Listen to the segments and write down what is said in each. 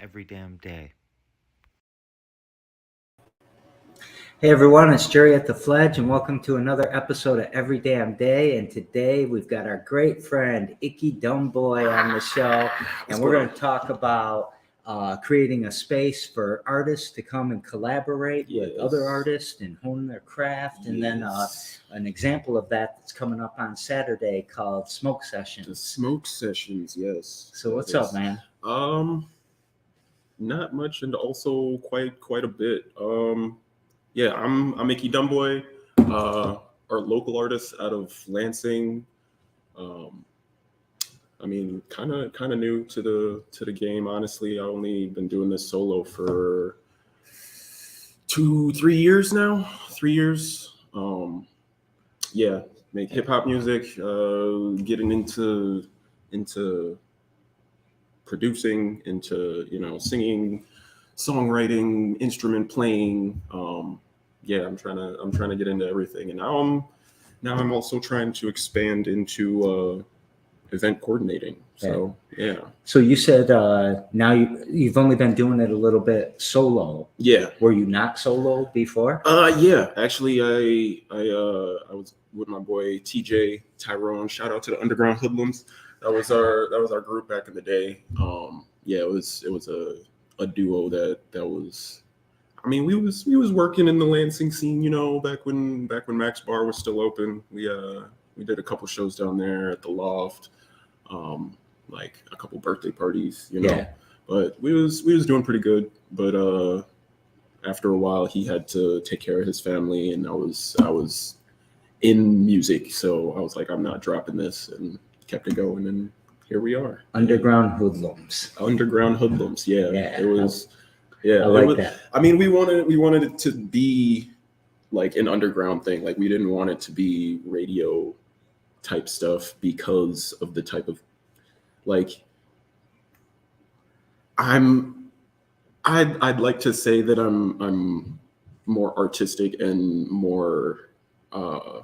Every damn day. Hey everyone, it's Jerry at the Fledge, and welcome to another episode of Every Damn Day. And today we've got our great friend Icky Dumbboy on the show, and we're going to talk about creating a space for artists to come and collaborate with other artists and hone their craft. And then an example of that's coming up on Saturday called Smoke Sessions. The Smoke Sessions, yes. So what's up, man? Not much, and also quite a bit. Yeah, I'm Icky Dumbboy, our local artist out of Lansing. I mean, kind of new to the game. Honestly, I've only been doing this solo for 3 years now. 3 years. Yeah, make hip hop music. Getting into producing, into singing, songwriting, instrument playing. Yeah, I'm trying to get into everything, and now I'm also trying to expand into event coordinating. So yeah. So you said now you've only been doing it a little bit solo. Yeah. Were you not solo before? Yeah. Actually, I was with my boy TJ Tyrone. Shout out to the Underground Hoodlums. That was our group back in the day. Yeah, it was a duo that was. I mean, we was working in the Lansing scene, back when Max Bar was still open. We did a couple shows down there at the Loft, like a couple birthday parties, Yeah. But we was doing pretty good. But after a while, he had to take care of his family, and I was in music, so I was like, I'm not dropping this, and kept it going, and here we are. Underground Hoodlums. Underground Hoodlums, yeah. It was. Yeah, I like that. I mean, we wanted it to be like an underground thing. Like, we didn't want it to be radio type stuff because of the type of, like, I'd like to say that I'm more artistic and more I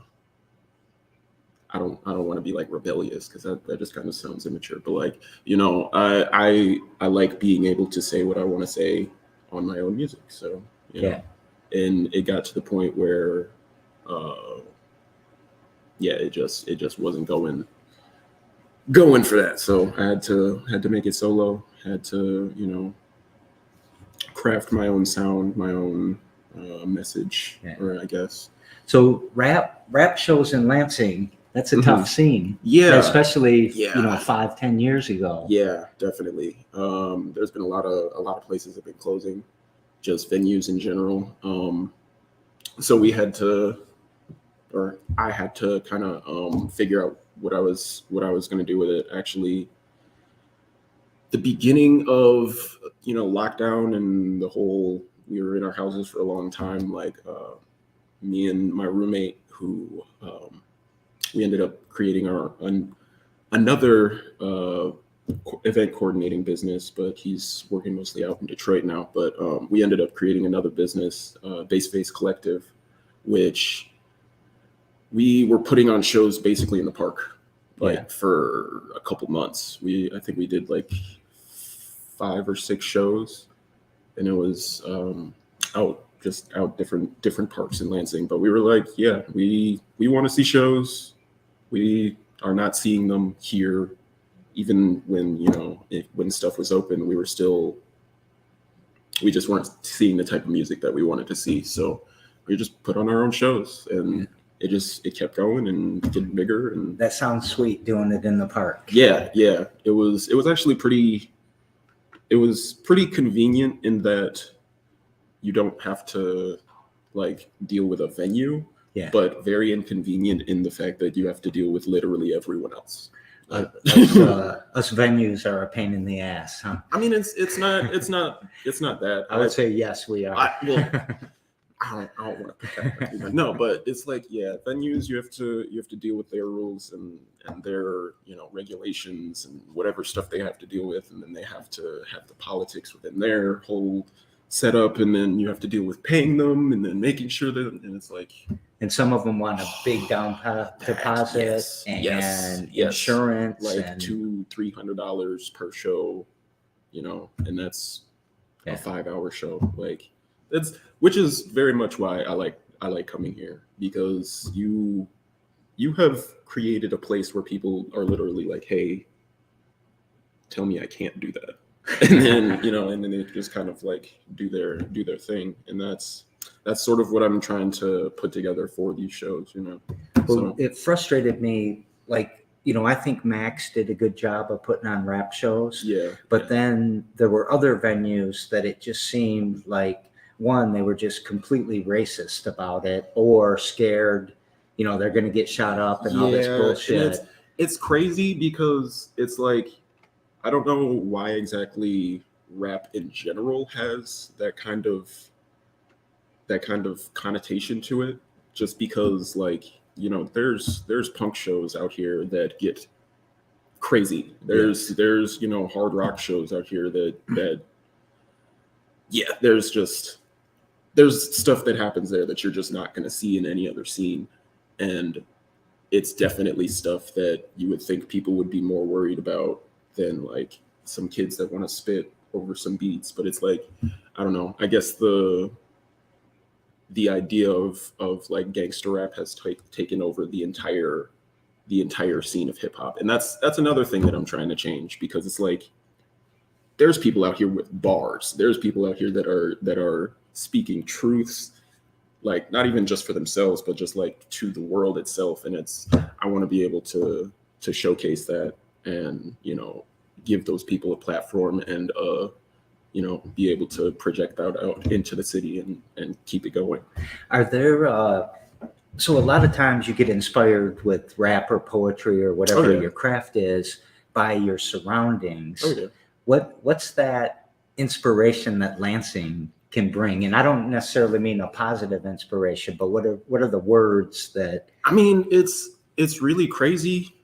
don't want to be like rebellious, because that just kind of sounds immature. But like, I like being able to say what I want to say on my own music. So Yeah. And it got to the point where it just wasn't going for that. So I had to make it solo. Had to craft my own sound, my own message, or I guess. So rap shows in Lansing, that's a tough scene. Yeah. Especially 5-10 years ago. Yeah, definitely. There's been a lot of places that have been closing, just venues in general. So we had to, or I had to kind of figure out what I was going to do with it. Actually, the beginning of lockdown and the whole, we were in our houses for a long time. Like, me and my roommate, who we ended up creating another event coordinating business, but he's working mostly out in Detroit now. But we ended up creating another business, Base Face Collective, which we were putting on shows basically in the park, for a couple months. I think we did like 5 or 6 shows, and it was out different parks in Lansing. But we were like, yeah, we want to see shows. We are not seeing them here. Even when when stuff was open, we just weren't seeing the type of music that we wanted to see. So we just put on our own shows, and it kept going and getting bigger. And that sounds sweet, doing it in the park. Yeah. It was actually pretty. It was pretty convenient in that you don't have to like deal with a venue, but very inconvenient in the fact that you have to deal with literally everyone else. Us venues are a pain in the ass, huh? I mean, it's not that. I would say yes, we are. I don't want to protect that too much. No, but it's like, venues, you have to deal with their rules and their regulations and whatever stuff they have to deal with, and then they have to have the politics within their whole set up, and then you have to deal with paying them and then making sure that, and it's like, and some of them want a big down deposit and insurance, like and $200-300 per show, and that's a 5-hour show. Like which is very much why I like coming here, because you have created a place where people are literally like, hey, tell me I can't do that. And then, and then they just kind of like do their thing. And that's sort of what I'm trying to put together for these shows, Well, So it frustrated me, like, I think Max did a good job of putting on rap shows. yeah. But then there were other venues that it just seemed like, one, they were just completely racist about it, or scared, they're going to get shot up and all this bullshit. It's crazy because it's like, I don't know why exactly rap in general has that kind of connotation to it, just because, like, there's punk shows out here that get crazy. There's hard rock shows out here that there's stuff that happens there that you're just not going to see in any other scene. And it's definitely stuff that you would think people would be more worried about than like some kids that want to spit over some beats. But it's like, I don't know, I guess the idea of like gangster rap has taken over the entire scene of hip hop. And that's another thing that I'm trying to change, because it's like, there's people out here with bars. There's people out here that are speaking truths, like not even just for themselves, but just like to the world itself. And I want to be able to showcase that and, give those people a platform and, be able to project that out into the city and keep it going. Are there, so a lot of times you get inspired with rap or poetry or whatever your craft is by your surroundings. Oh, yeah. What's that inspiration that Lansing can bring? And I don't necessarily mean a positive inspiration, but what are the words that? I mean, it's really crazy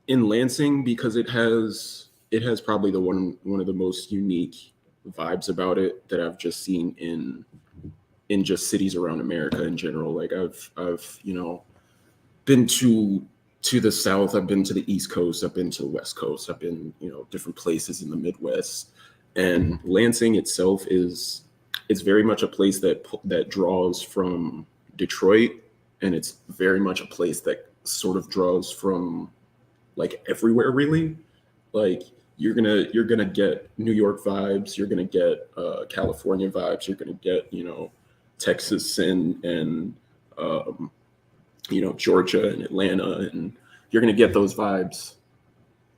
in Lansing because it has probably the one of the most unique vibes about it that I've just seen in just cities around America in general. Like I've been to the South, I've been to the East Coast, I've been to the West Coast, I've been, different places in the Midwest. And Lansing itself it's very much a place that draws from Detroit, and it's very much a place that sort of draws from like everywhere, really. Like you're gonna get New York vibes, you're gonna get California vibes, you're gonna get Texas and Georgia and Atlanta, and you're gonna get those vibes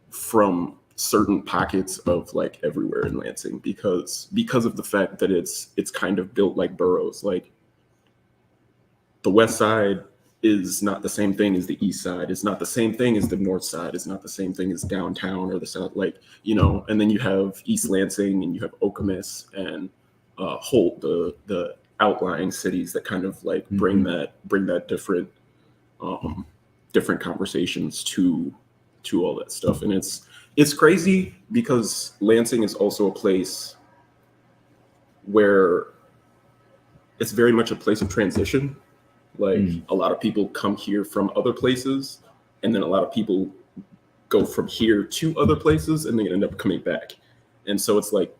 from certain pockets of like everywhere in Lansing because of the fact that it's kind of built like boroughs. Like the West Side is not the same thing as the East Side. It's not the same thing as the North Side. It's not the same thing as downtown or the South. Like, and then you have East Lansing and you have Okemos and Holt, the outlying cities that kind of like bring that different conversations to all that stuff. And it's crazy because Lansing is also a place where it's very much a place of transition. Like a lot of people come here from other places, and then a lot of people go from here to other places and they end up coming back. And so it's like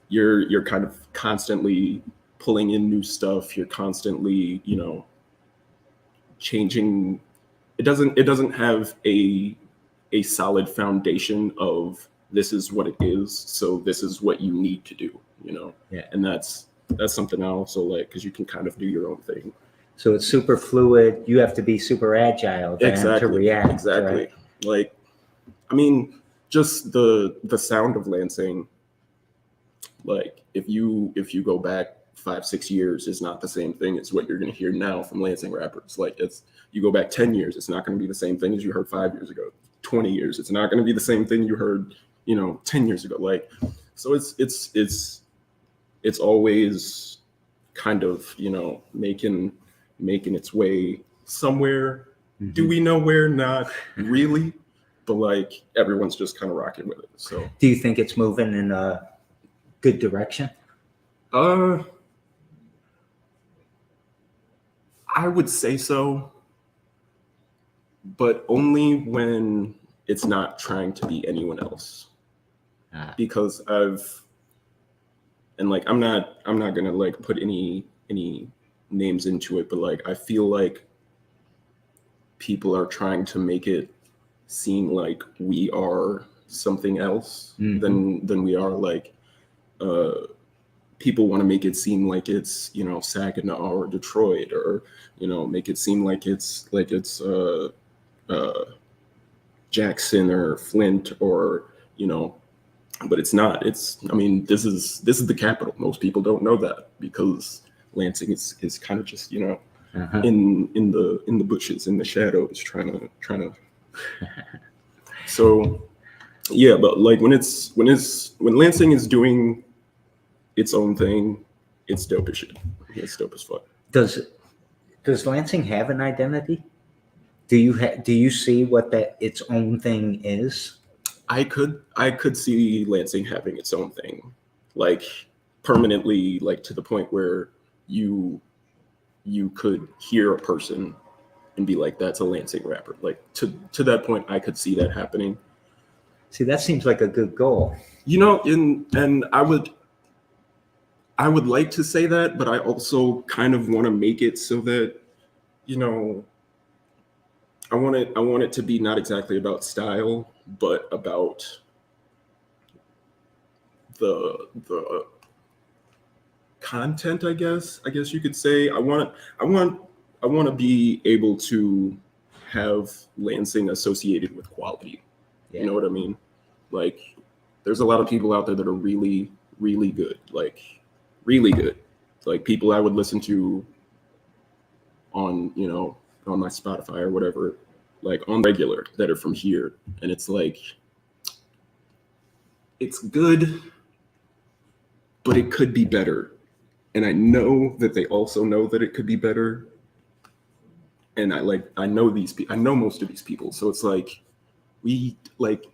you're kind of constantly pulling in new stuff. You're constantly, changing. It doesn't have a solid foundation of this is what it is, so this is what you need to do, Yeah. And that's something I also like, because you can kind of do your own thing. So it's super fluid. You have to be super agile to react. Exactly. Right? Like, I mean, just the sound of Lansing, like if you go back 5-6 years, is not the same thing as what you're going to hear now from Lansing rappers. Like you go back 10 years, it's not going to be the same thing as you heard 5 years ago. 20 years, it's not going to be the same thing you heard 10 years ago. Like, so it's always kind of making its way somewhere. Do we know where? Not really, but like everyone's just kind of rocking with it. So do you think it's moving in a good direction? Uh, I would say so, but only when it's not trying to be anyone else. Ah, Because like I'm not gonna like put any names into it, but like I feel like people are trying to make it seem like we are something else than we are. Like people want to make it seem like it's, you know, Saginaw or Detroit, or, you know, make it seem like it's uh, Jackson or Flint, or, you know, but it's not. It's, I mean, this is the capital. Most people don't know that because Lansing is kind of just, you know, uh-huh. in the bushes, in the shadows, trying to. So yeah, but like when Lansing is doing its own thing, it's dope as shit. It's dope as fuck. Does Lansing have an identity? Do you see what that its own thing is? I could see Lansing having its own thing, like permanently, like to the point where you you could hear a person and be like, that's a Lansing rapper. Like to that point, I could see that happening. See, that seems like a good goal. You know, and I would like to say that, but I also kind of want to make it so that, you know, I want it to be not exactly about style, but about the content, I guess you could say. I want to be able to have Lansing associated with quality. Yeah. You know what I mean? Like there's a lot of people out there that are really good, like really good. Like people I would listen to on, you know, on my Spotify or whatever, like on regular, that are from here, and it's like it's good, but it could be better. And I know that they also know that it could be better. And I know these people, I know most of these people. So it's like, we like,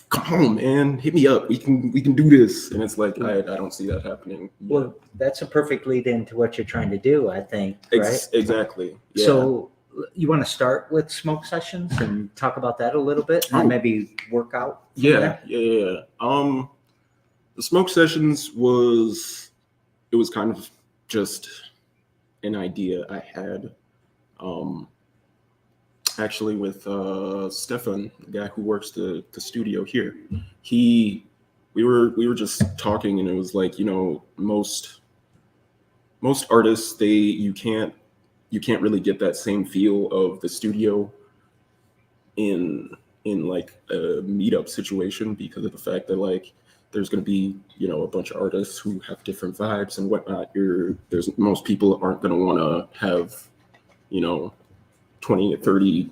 come on, man, hit me up. We can do this. And it's like, I don't see that happening. Well, that's a perfect lead into what you're trying to do, I think, right? Exactly. Yeah. So you want to start with smoke sessions and talk about that a little bit, and Oh. maybe work out from Yeah, there? yeah. The smoke sessions it was kind of just an idea I had. Um, actually with Stefan, the guy who works the studio here. We were just talking, and it was like, you know, most artists, you can't really get that same feel of the studio in like a meetup situation, because of the fact that like there's going to be, you know, a bunch of artists who have different vibes and whatnot. There's most people aren't going to want to have, you know, 20 or 30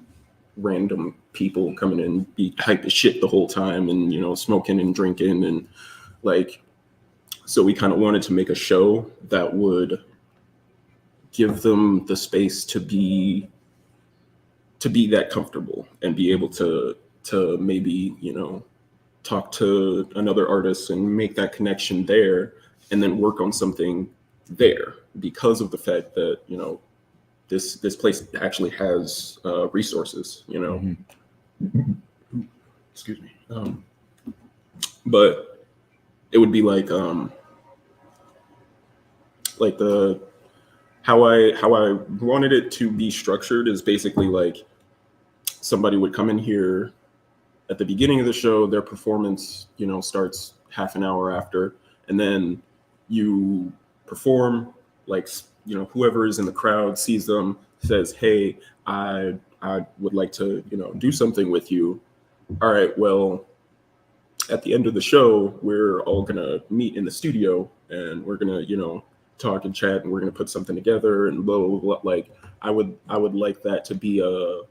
random people coming in, be hype as shit the whole time, and, you know, smoking and drinking, and like, so we kind of wanted to make a show that would give them the space to be that comfortable and be able to maybe, you know, talk to another artist and make that connection there, and then work on something there, because of the fact that, you know, this place actually has resources, you know. Mm-hmm. Excuse me. But it would be like the how I wanted it to be structured is basically like somebody would come in here at the beginning of the show, their performance, you know, starts half an hour after, and then you perform, like, you know, whoever is in the crowd sees them, says, hey, I would like to, you know, do something with you. All right, well, at the end of the show, we're all gonna meet in the studio, and we're gonna, you know, talk and chat, and we're gonna put something together, and blah blah blah. Like, I would like that to be a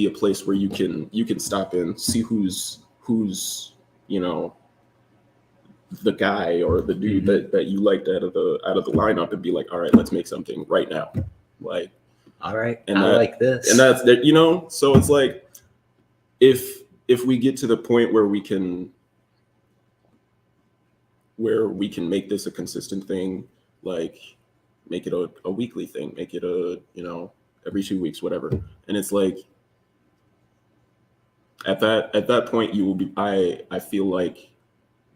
place where you can stop and see who's you know, the guy or the dude that you liked out of the lineup, and be like, all right, let's make something right now. Like, All right, and I that, like this. and that's that, you know. So it's like, if we get to the point where we can where we can make this a consistent thing, like make it a weekly thing, make it a, every 2 weeks, whatever. And it's like at that point you will be, I feel like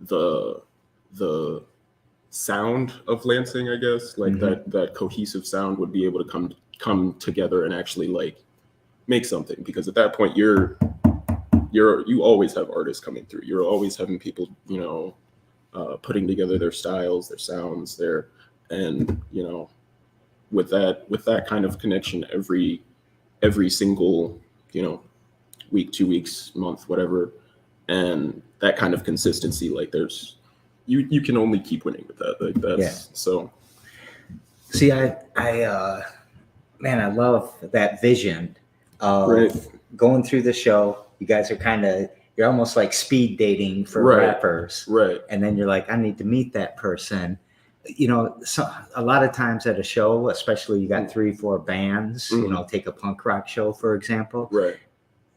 the sound of Lansing, I guess, like that cohesive sound would be able to come together and actually like make something, because at that point you always have artists coming through. You're always having people, putting together their styles, their sounds, and with that kind of connection every single, week, 2 weeks, month, whatever, and that kind of consistency, like there's you can only keep winning with that. Like that's so. See, man, I love that vision of going through the show. You guys are you're almost like speed dating for rappers. Right. And then you're like, I need to meet that person. So a lot of times at a show, especially you got 3-4 bands, take a punk rock show, for example. Right.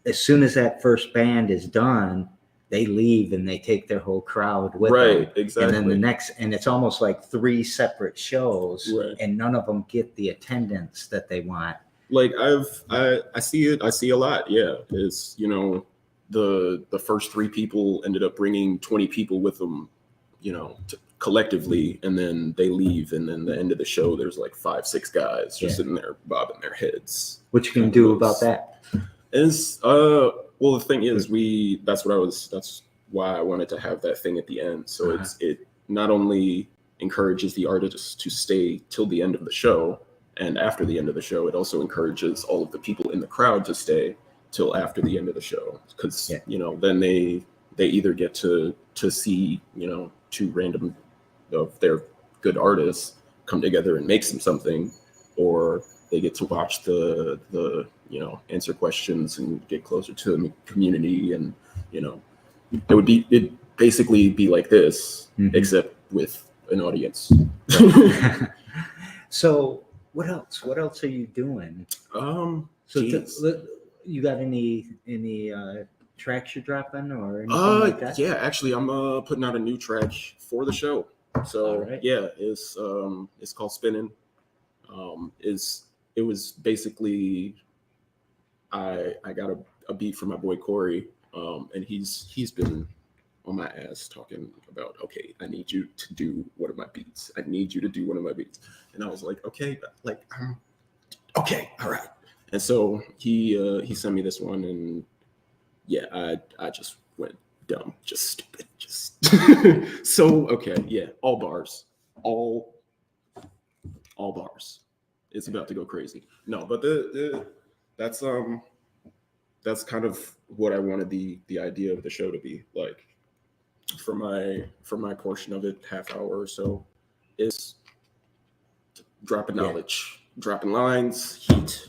As soon as that first band is done, they leave and they take their whole crowd with them. Right, exactly. And then and it's almost like 3 separate shows, and none of them get the attendance that they want. Like I see it. I see a lot. Yeah, it's the first 3 people ended up bringing 20 people with them, collectively, and then they leave, and then the end of the show, there's like 5-6 guys just sitting there bobbing their heads. What you can do about that? Is well, the thing is, that's why I wanted to have that thing at the end. So it not only encourages the artists to stay till the end of the show, and after the end of the show, it also encourages all of the people in the crowd to stay till after the end of the show, because then they either get to see 2 random of their good artists come together and make something, or they get to watch the answer questions and get closer to the community, and it'd basically be like this, except with an audience. So what else are you doing? So you got any tracks you're dropping or anything like that? Yeah, actually I'm putting out a new track for the show. So it's called Spinning. It was basically I got a beat from my boy Corey, and he's been on my ass talking about, okay, I need you to do one of my beats. I need you to do one of my beats. And I was like, okay, like okay, all right. And so he sent me this one, and I just went dumb, just stupid, just so okay, all bars, all bars. It's about to go crazy. No, but that's kind of what I wanted the idea of the show to be like. For my portion of it, half hour or so, is dropping knowledge, dropping lines, heat.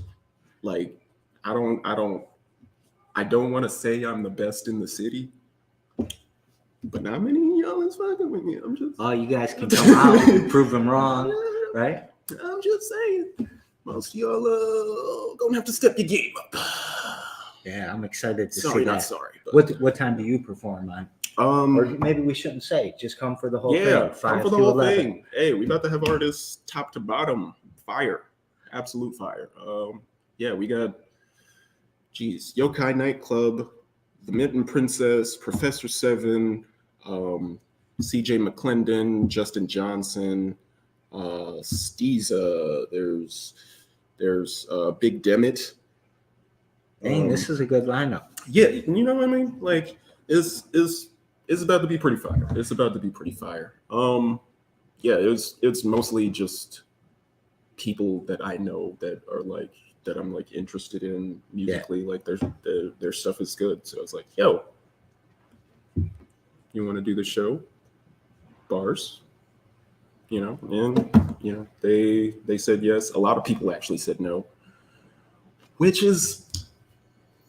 Like I don't want to say I'm the best in the city, but not many of y'all is fucking with me. I'm just you guys can come out and prove them wrong, right? I'm just saying, most of y'all gonna have to step your game up. Yeah, I'm excited to see Sorry, that. not sorry. But What time do you perform on? Or maybe we shouldn't say. Just come for the whole thing. Yeah, 5 come for the to whole 11. thing. Hey, we about to have artists top to bottom, fire, absolute fire. We got, Yokai Nightclub, The Mitten Princess, Professor Seven, CJ McClendon, Justin Johnson, Steeza. There's Big Demet. Dang, this is a good lineup. Yeah, you know what I mean? Like, it's about to be pretty fire. It's about to be pretty fire. It's mostly just people that I know that are like, that I'm like interested in musically. Like their stuff is good. So it's like, yo, you want to do the show? Bars, and they said yes. A lot of people actually said no, which is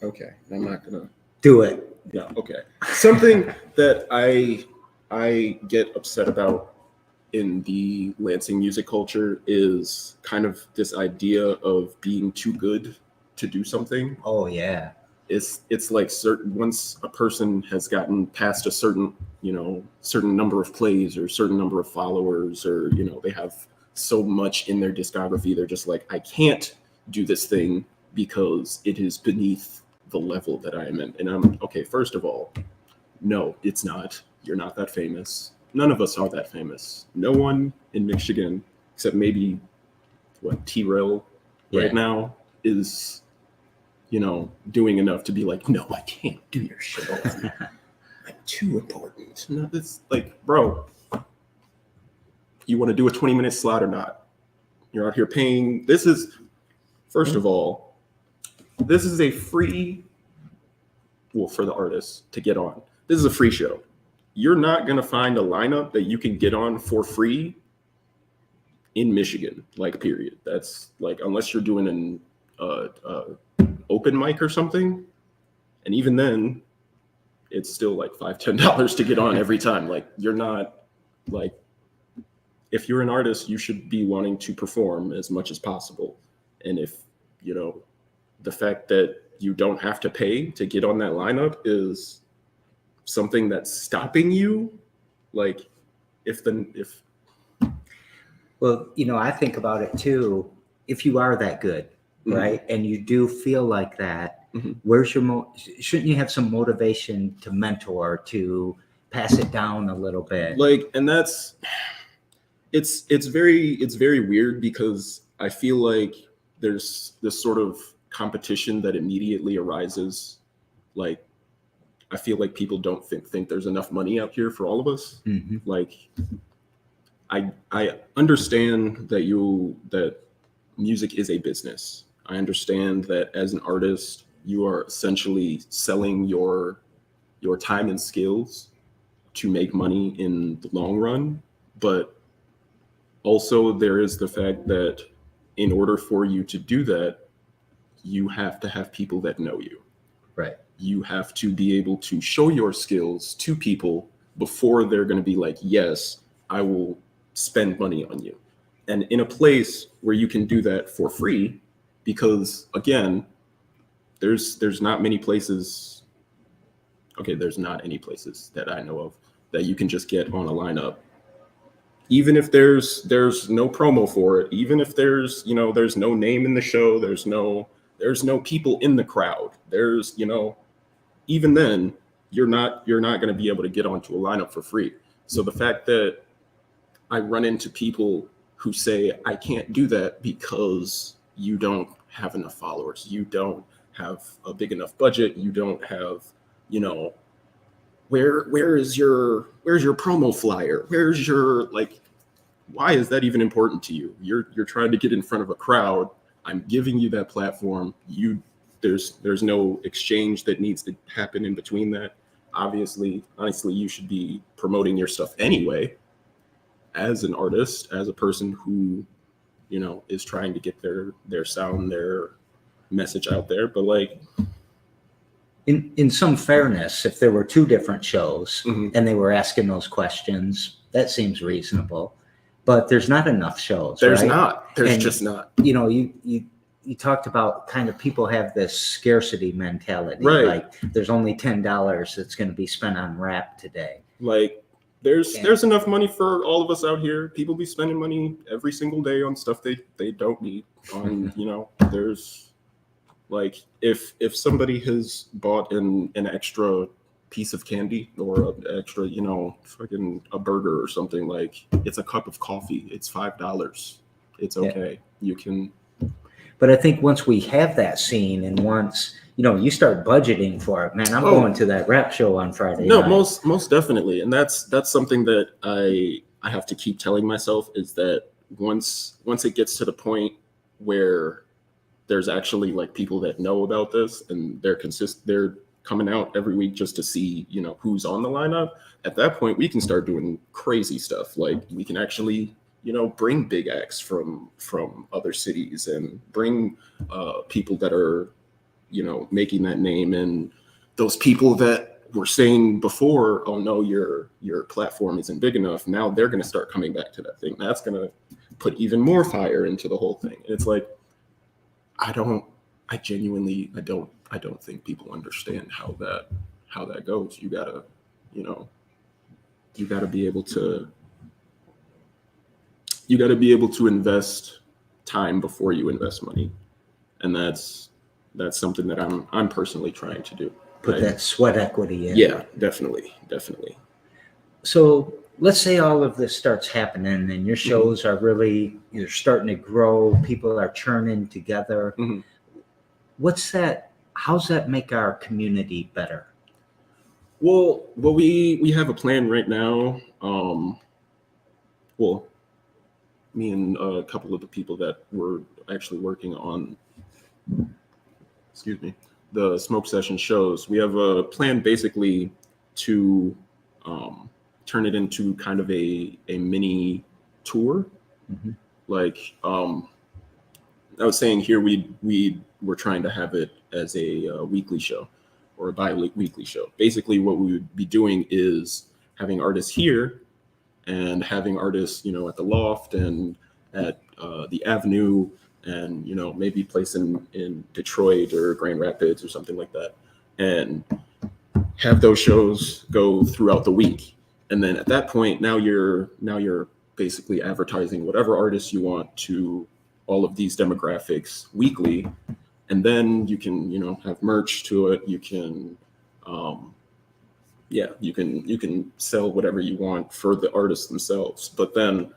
okay. I'm not gonna do it. Yeah, okay. Something that I get upset about in the Lansing music culture is kind of this idea of being too good to do something. Oh yeah. it's like once a person has gotten past a certain number of plays or certain number of followers, or they have so much in their discography, they're just like, I can't do this thing because it is beneath the level that I am in. And I'm okay. First of all, no, it's not. You're not that famous. None of us are that famous. No one in Michigan, except maybe T-Rail right now, is doing enough to be like, no, I can't do your show. I'm too important. No, it's like, bro, you want to do a 20-minute slot or not? You're out here paying. This is, first of all, this is a free, for the artists to get on. This is a free show. You're not going to find a lineup that you can get on for free in Michigan, period. That's unless you're doing an open mic or something. And even then, it's still $5-10 to get on every time. You're not if you're an artist, you should be wanting to perform as much as possible. And if, the fact that you don't have to pay to get on that lineup is something that's stopping you, well, I think about it too. If you are that good, mm-hmm. right, and you do feel like that, mm-hmm. where's shouldn't you have some motivation to mentor, to pass it down a little bit? And that's, it's very weird, because I feel like there's this sort of competition that immediately arises. I feel like people don't think there's enough money out here for all of us. Mm-hmm. I understand that music is a business. I understand that as an artist, you are essentially selling your time and skills to make money in the long run. But also there is the fact that in order for you to do that, you have to have people that know you. Right. You have to be able to show your skills to people before they're going to be like, yes, I will spend money on you. And in a place where you can do that for free, because again, there's not many places. Okay, there's not any places that I know of that you can just get on a lineup. Even if there's no promo for it, even if there's no name in the show, there's no people in the crowd. There's even then you're not going to be able to get onto a lineup for free. So the fact that I run into people who say, I can't do that because you don't have enough followers, you don't have a big enough budget, you don't have, where's your promo flyer? Where's your, why is that even important to you? You're trying to get in front of a crowd. I'm giving you that platform. There's no exchange that needs to happen in between that. Honestly, you should be promoting your stuff anyway, as an artist, as a person who, is trying to get their sound, their message out there. But in some fairness, if there were two different shows, mm-hmm. and they were asking those questions, that seems reasonable. But there's not enough shows. There's right? not. There's just not. You talked about kind of people have this scarcity mentality. Right. There's only $10 that's going to be spent on rap today. There's enough money for all of us out here. People be spending money every single day on stuff they don't need. On there's if somebody has bought an extra piece of candy or an extra fucking a burger or something, it's a cup of coffee, it's $5. It's okay. Yeah. You can. But I think once we have that scene, and once you start budgeting for it, man, I'm going to that rap show on Friday. No, night. most definitely. And that's something that I have to keep telling myself, is that once it gets to the point where there's actually people that know about this and they're coming out every week just to see, who's on the lineup. At that point, we can start doing crazy stuff. We can actually, bring big acts from other cities and bring people that are, making that name. And those people that were saying before, oh no, your platform isn't big enough, now they're going to start coming back to that thing. That's going to put even more fire into the whole thing. And it's I don't think people understand how that goes. You gotta, you know, you gotta be able to invest time before you invest money, and that's something that I'm personally trying to do. Put that sweat equity in. Yeah, definitely. So let's say all of this starts happening and your shows are really, you're starting to grow, people are churning together. How's that make our community better? Well, we have a plan right now. Well, me and a couple of the people that were actually working on, the smoke session shows, we have a plan basically to turn it into kind of a mini tour. Like I was saying here, we were trying to have it as a weekly show or a bi-weekly show. Basically, what we would be doing is having artists here and having artists, at the Loft and at the Avenue, and maybe place in Detroit or Grand Rapids or something like that, and have those shows go throughout the week. And then at that point, now you're basically advertising whatever artists you want to all of these demographics weekly, and then you can have merch to it. You can you can sell whatever you want for the artists themselves. But then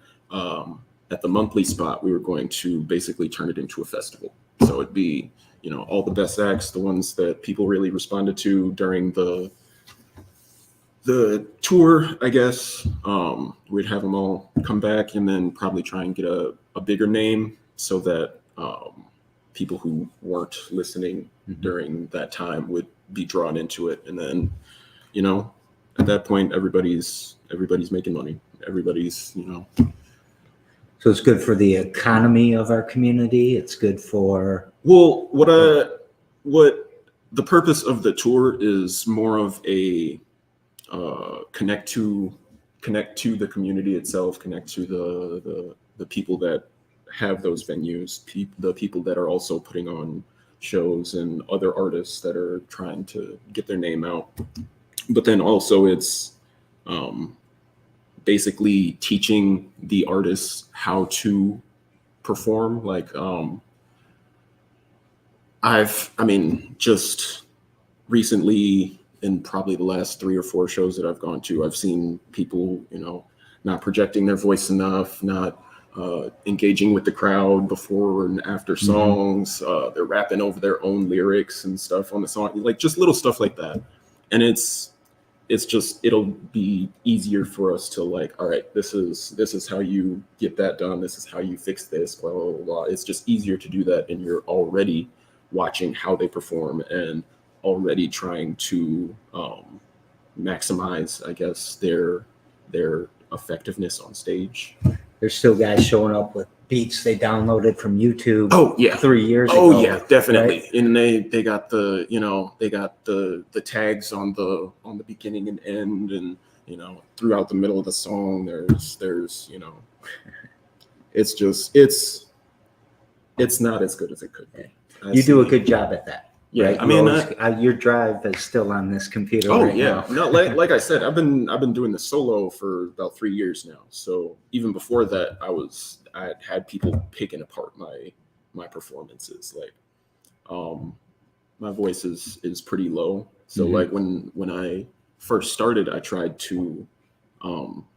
at the monthly spot, we were going to basically turn it into a festival. So it'd be all the best acts, the ones that people really responded to during the tour, I guess. We'd have them all come back and then probably try and get a bigger name so that people who weren't listening during that time would be drawn into it. And then, at that point, everybody's making money. Everybody's, So it's good for the economy of our community. It's good for. Well, what the purpose of the tour is more of a connect to the community itself, connect to the people that have those venues, the people that are also putting on shows, and other artists that are trying to get their name out. But then also it's basically teaching the artists how to perform. Like just recently, in probably the last 3 or 4 shows that I've gone to, I've seen people, not projecting their voice enough, not engaging with the crowd before and after songs. They're rapping over their own lyrics and stuff on the song, like just little stuff like that. And it'll be easier for us to like, all right, this is how you get that done. This is how you fix this, blah, blah, blah, blah. It's just easier to do that. And you're already watching how they perform and already trying to maximize, I guess, their effectiveness on stage. There's still guys showing up with beats they downloaded from YouTube. Oh yeah, 3 years ago. Oh yeah, definitely. Right? And they got the the tags on the beginning and end, and throughout the middle of the song there's it's not as good as it could be. You do a good job at that. Yeah, right? I mean, your drive is still on this computer. Oh right yeah, now. no, like I said, I've been doing this solo for about 3 years now. So even before that, I had people picking apart my performances. Like, my voice is pretty low. So like when I first started, I tried to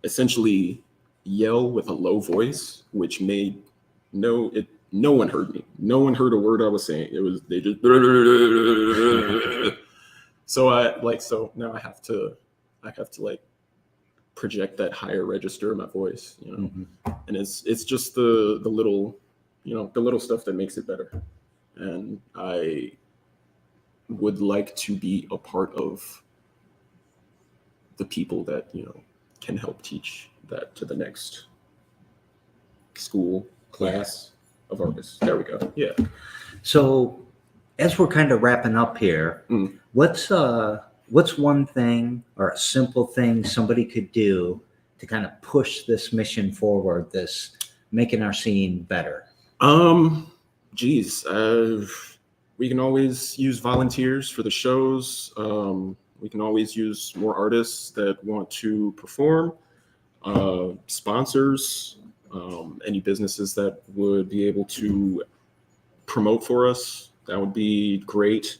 essentially yell with a low voice, which made no one heard me. No one heard a word I was saying. They just so now I have to like project that higher register of my voice, and it's just the little stuff that makes it better. And I would like to be a part of the people that can help teach that to the next school class of artists. There we go. Yeah. So as we're kind of wrapping up here, what's one thing or a simple thing somebody could do to kind of push this mission forward, this making our scene better? Geez, we can always use volunteers for the shows. We can always use more artists that want to perform, sponsors, any businesses that would be able to promote for us. That would be great.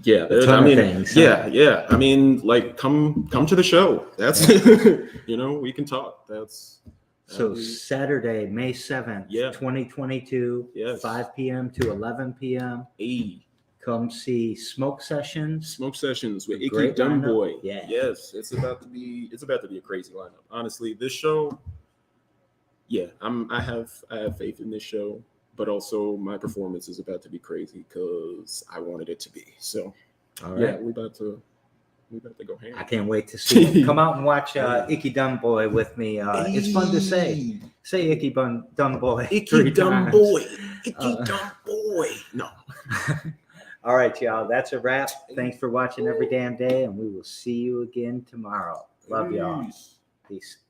Yeah, A ton of things, huh? yeah. I mean, like, come to the show. That's we can talk. So Saturday, May 7th, Yeah. 2022, Yes. 5 p.m. to 11 p.m. Hey, Come see Smoke Sessions. smoke sessions with A Icky great lineup. Dumbboy. Yeah. Yes, it's about to be a crazy lineup. Honestly, this show, yeah, I have faith in this show, but also my performance is about to be crazy because I wanted it to be. So All yeah, right. we about to go ham. I can't wait to see it. Come out and watch Icky Dumbboy with me. It's fun to say. Say Icky Dumbboy. Icky 3 dumb times. boy. Icky Uh, dumb boy. No. All right, y'all. That's a wrap. Thanks for watching every damn day, and we will see you again tomorrow. Love y'all. Peace. Peace.